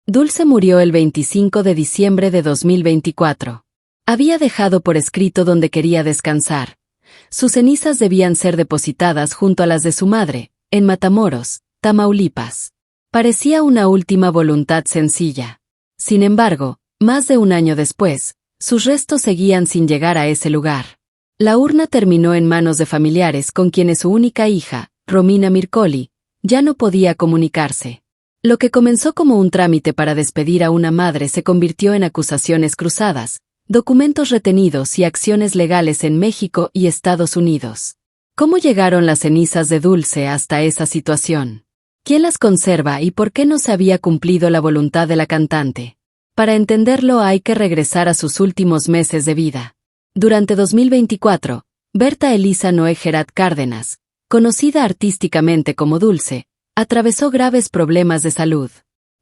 Dulce murió el 25 de diciembre de 2024. Había dejado por escrito donde quería descansar. Sus cenizas debían ser depositadas junto a las de su madre, en Matamoros, Tamaulipas. Parecía una última voluntad sencilla. Sin embargo, más de un año después, sus restos seguían sin llegar a ese lugar. La urna terminó en manos de familiares con quienes su única hija, Romina Mircoli, ya no podía comunicarse. Lo que comenzó como un trámite para despedir a una madre se convirtió en acusaciones cruzadas, documentos retenidos y acciones legales en México y Estados Unidos. ¿Cómo llegaron las cenizas de Dulce hasta esa situación? ¿Quién las conserva y por qué no se había cumplido la voluntad de la cantante? Para entenderlo hay que regresar a sus últimos meses de vida. Durante 2024, Berta Elisa Noé Gerat Cárdenas, conocida artísticamente como Dulce, atravesó graves problemas de salud.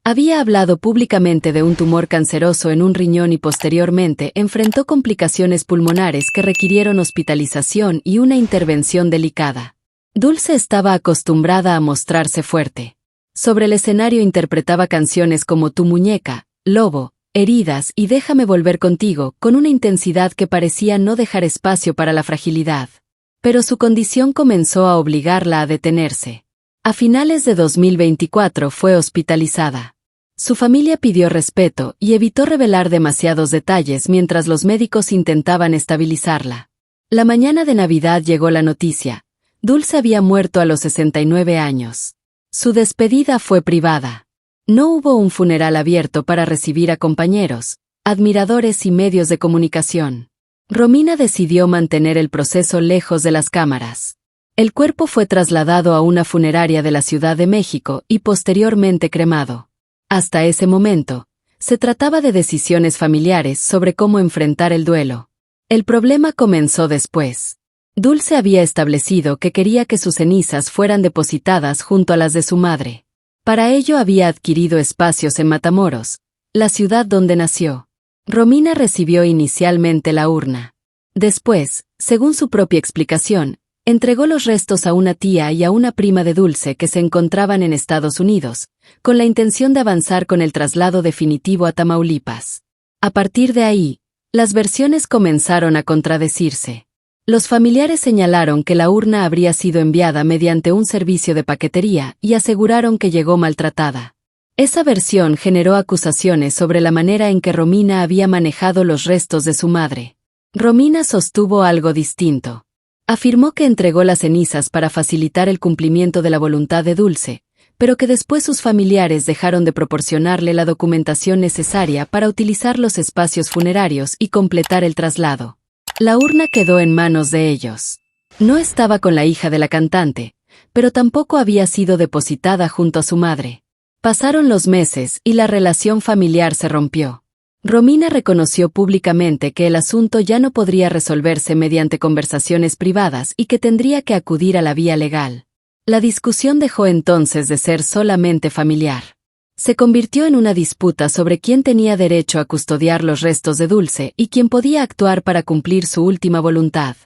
Había hablado públicamente de un tumor canceroso en un riñón y posteriormente enfrentó complicaciones pulmonares que requirieron hospitalización y una intervención delicada. Dulce estaba acostumbrada a mostrarse fuerte. Sobre el escenario interpretaba canciones como Tu muñeca, Lobo, Heridas y Déjame volver contigo, con una intensidad que parecía no dejar espacio para la fragilidad. Pero su condición comenzó a obligarla a detenerse. A finales de 2024 fue hospitalizada. Su familia pidió respeto y evitó revelar demasiados detalles mientras los médicos intentaban estabilizarla. La mañana de Navidad llegó la noticia. Dulce había muerto a los 69 años. Su despedida fue privada. No hubo un funeral abierto para recibir a compañeros, admiradores y medios de comunicación. Romina decidió mantener el proceso lejos de las cámaras. El cuerpo fue trasladado a una funeraria de la Ciudad de México y posteriormente cremado. Hasta ese momento, se trataba de decisiones familiares sobre cómo enfrentar el duelo. El problema comenzó después. Dulce había establecido que quería que sus cenizas fueran depositadas junto a las de su madre. Para ello había adquirido espacios en Matamoros, la ciudad donde nació. Romina recibió inicialmente la urna. Después, según su propia explicación, entregó los restos a una tía y a una prima de Dulce que se encontraban en Estados Unidos, con la intención de avanzar con el traslado definitivo a Tamaulipas. A partir de ahí, las versiones comenzaron a contradecirse. Los familiares señalaron que la urna habría sido enviada mediante un servicio de paquetería y aseguraron que llegó maltratada. Esa versión generó acusaciones sobre la manera en que Romina había manejado los restos de su madre. Romina sostuvo algo distinto. Afirmó que entregó las cenizas para facilitar el cumplimiento de la voluntad de Dulce, pero que después sus familiares dejaron de proporcionarle la documentación necesaria para utilizar los espacios funerarios y completar el traslado. La urna quedó en manos de ellos. No estaba con la hija de la cantante, pero tampoco había sido depositada junto a su madre. Pasaron los meses y la relación familiar se rompió. Romina reconoció públicamente que el asunto ya no podría resolverse mediante conversaciones privadas y que tendría que acudir a la vía legal. La discusión dejó entonces de ser solamente familiar. Se convirtió en una disputa sobre quién tenía derecho a custodiar los restos de Dulce y quién podía actuar para cumplir su última voluntad.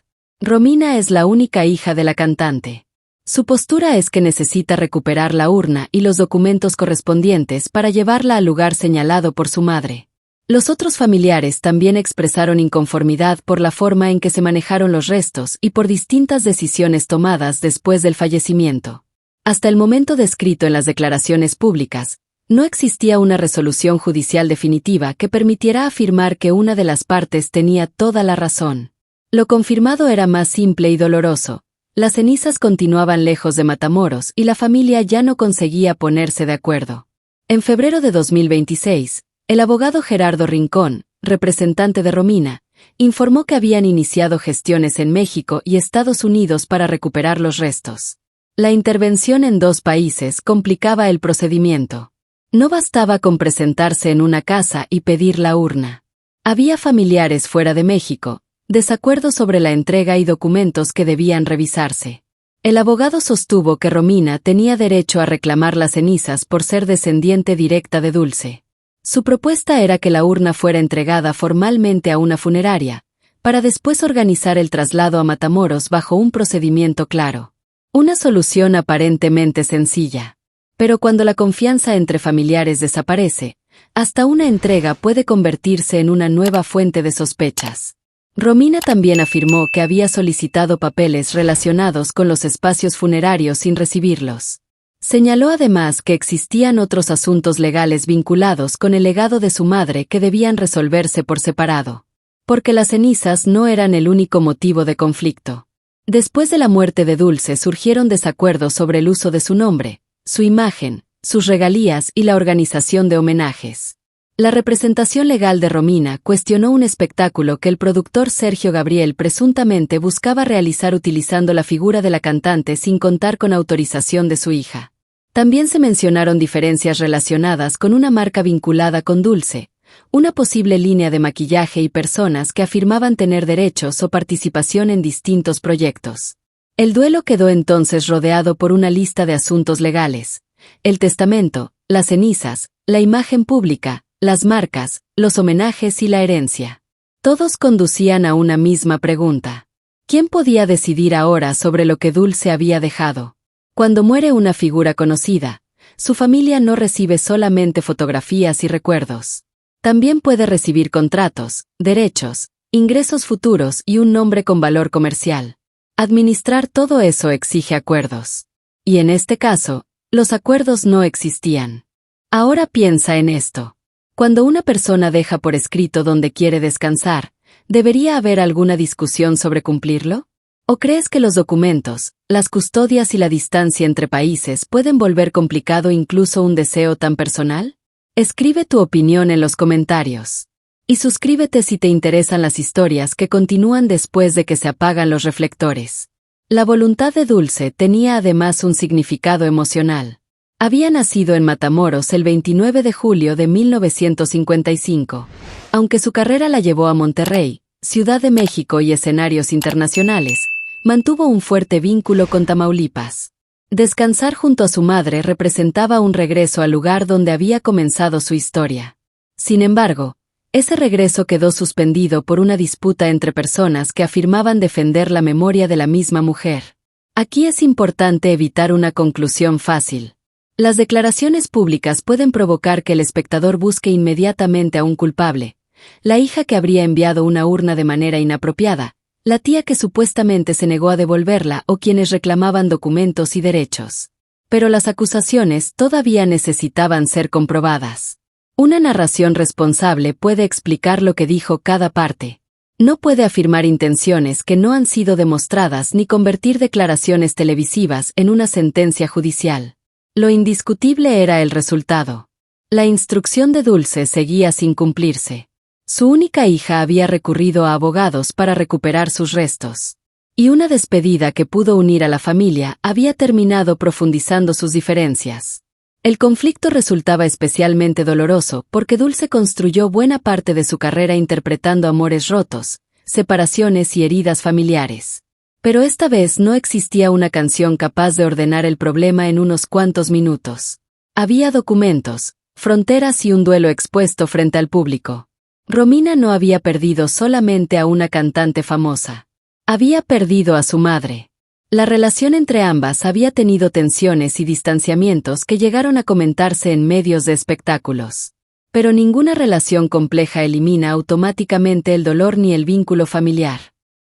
Romina es la única hija de la cantante. Su postura es que necesita recuperar la urna y los documentos correspondientes para llevarla al lugar señalado por su madre. Los otros familiares también expresaron inconformidad por la forma en que se manejaron los restos y por distintas decisiones tomadas después del fallecimiento. Hasta el momento descrito en las declaraciones públicas, no existía una resolución judicial definitiva que permitiera afirmar que una de las partes tenía toda la razón. Lo confirmado era más simple y doloroso. Las cenizas continuaban lejos de Matamoros y la familia ya no conseguía ponerse de acuerdo. En febrero de 2026, el abogado Gerardo Rincón, representante de Romina, informó que habían iniciado gestiones en México y Estados Unidos para recuperar los restos. La intervención en dos países complicaba el procedimiento. No bastaba con presentarse en una casa y pedir la urna. Había familiares fuera de México, desacuerdos sobre la entrega y documentos que debían revisarse. El abogado sostuvo que Romina tenía derecho a reclamar las cenizas por ser descendiente directa de Dulce. Su propuesta era que la urna fuera entregada formalmente a una funeraria, para después organizar el traslado a Matamoros bajo un procedimiento claro. Una solución aparentemente sencilla. Pero cuando la confianza entre familiares desaparece, hasta una entrega puede convertirse en una nueva fuente de sospechas. Romina también afirmó que había solicitado papeles relacionados con los espacios funerarios sin recibirlos. Señaló además que existían otros asuntos legales vinculados con el legado de su madre que debían resolverse por separado, porque las cenizas no eran el único motivo de conflicto. Después de la muerte de Dulce surgieron desacuerdos sobre el uso de su nombre, su imagen, sus regalías y la organización de homenajes. La representación legal de Romina cuestionó un espectáculo que el productor Sergio Gabriel presuntamente buscaba realizar utilizando la figura de la cantante sin contar con autorización de su hija. También se mencionaron diferencias relacionadas con una marca vinculada con Dulce, una posible línea de maquillaje y personas que afirmaban tener derechos o participación en distintos proyectos. El duelo quedó entonces rodeado por una lista de asuntos legales: el testamento, las cenizas, la imagen pública, las marcas, los homenajes y la herencia. Todos conducían a una misma pregunta: ¿quién podía decidir ahora sobre lo que Dulce había dejado? Cuando muere una figura conocida, su familia no recibe solamente fotografías y recuerdos. También puede recibir contratos, derechos, ingresos futuros y un nombre con valor comercial. Administrar todo eso exige acuerdos. Y en este caso, los acuerdos no existían. Ahora piensa en esto. Cuando una persona deja por escrito donde quiere descansar, ¿debería haber alguna discusión sobre cumplirlo? ¿O crees que los documentos, las custodias y la distancia entre países pueden volver complicado incluso un deseo tan personal? Escribe tu opinión en los comentarios. Y suscríbete si te interesan las historias que continúan después de que se apagan los reflectores. La voluntad de Dulce tenía además un significado emocional. Había nacido en Matamoros el 29 de julio de 1955. Aunque su carrera la llevó a Monterrey, Ciudad de México y escenarios internacionales, mantuvo un fuerte vínculo con Tamaulipas. Descansar junto a su madre representaba un regreso al lugar donde había comenzado su historia. Sin embargo, ese regreso quedó suspendido por una disputa entre personas que afirmaban defender la memoria de la misma mujer. Aquí es importante evitar una conclusión fácil. Las declaraciones públicas pueden provocar que el espectador busque inmediatamente a un culpable: la hija que habría enviado una urna de manera inapropiada, la tía que supuestamente se negó a devolverla o quienes reclamaban documentos y derechos. Pero las acusaciones todavía necesitaban ser comprobadas. Una narración responsable puede explicar lo que dijo cada parte. No puede afirmar intenciones que no han sido demostradas ni convertir declaraciones televisivas en una sentencia judicial. Lo indiscutible era el resultado. La instrucción de Dulce seguía sin cumplirse. Su única hija había recurrido a abogados para recuperar sus restos. Y una despedida que pudo unir a la familia había terminado profundizando sus diferencias. El conflicto resultaba especialmente doloroso porque Dulce construyó buena parte de su carrera interpretando amores rotos, separaciones y heridas familiares. Pero esta vez no existía una canción capaz de ordenar el problema en unos cuantos minutos. Había documentos, fronteras y un duelo expuesto frente al público. Romina no había perdido solamente a una cantante famosa. Había perdido a su madre. La relación entre ambas había tenido tensiones y distanciamientos que llegaron a comentarse en medios de espectáculos. Pero ninguna relación compleja elimina automáticamente el dolor ni el vínculo familiar.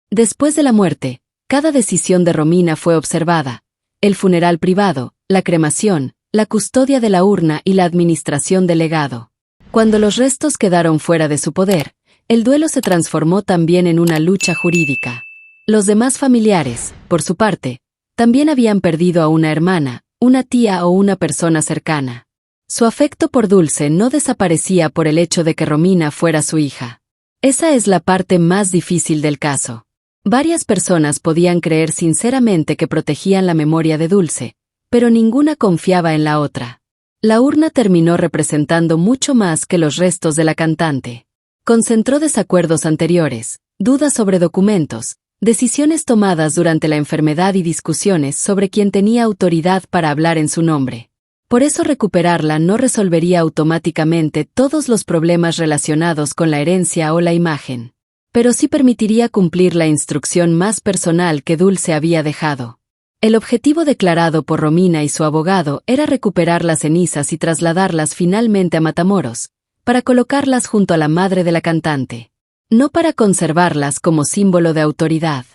Después de la muerte, cada decisión de Romina fue observada: el funeral privado, la cremación, la custodia de la urna y la administración del legado. Cuando los restos quedaron fuera de su poder, el duelo se transformó también en una lucha jurídica. Los demás familiares, por su parte, también habían perdido a una hermana, una tía o una persona cercana. Su afecto por Dulce no desaparecía por el hecho de que Romina fuera su hija. Esa es la parte más difícil del caso. Varias personas podían creer sinceramente que protegían la memoria de Dulce, pero ninguna confiaba en la otra. La urna terminó representando mucho más que los restos de la cantante. Concentró desacuerdos anteriores, dudas sobre documentos, decisiones tomadas durante la enfermedad y discusiones sobre quién tenía autoridad para hablar en su nombre. Por eso recuperarla no resolvería automáticamente todos los problemas relacionados con la herencia o la imagen, pero sí permitiría cumplir la instrucción más personal que Dulce había dejado. El objetivo declarado por Romina y su abogado era recuperar las cenizas y trasladarlas finalmente a Matamoros, para colocarlas junto a la madre de la cantante. No para conservarlas como símbolo de autoridad.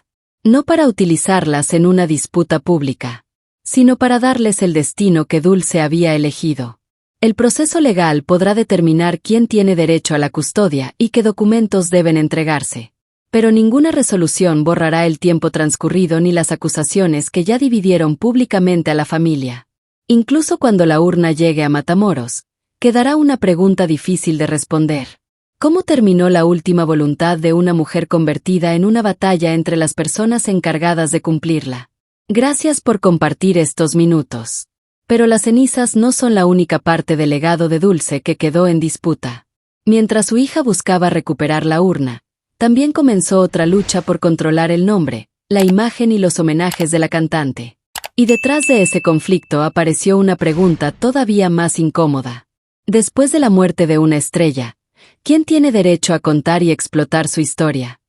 No para utilizarlas en una disputa pública, sino para darles el destino que Dulce había elegido. El proceso legal podrá determinar quién tiene derecho a la custodia y qué documentos deben entregarse. Pero ninguna resolución borrará el tiempo transcurrido ni las acusaciones que ya dividieron públicamente a la familia. Incluso cuando la urna llegue a Matamoros, quedará una pregunta difícil de responder. ¿Cómo terminó la última voluntad de una mujer convertida en una batalla entre las personas encargadas de cumplirla? Gracias por compartir estos minutos. Pero las cenizas no son la única parte del legado de Dulce que quedó en disputa. Mientras su hija buscaba recuperar la urna, también comenzó otra lucha por controlar el nombre, la imagen y los homenajes de la cantante. Y detrás de ese conflicto apareció una pregunta todavía más incómoda. Después de la muerte de una estrella, ¿quién tiene derecho a contar y explotar su historia?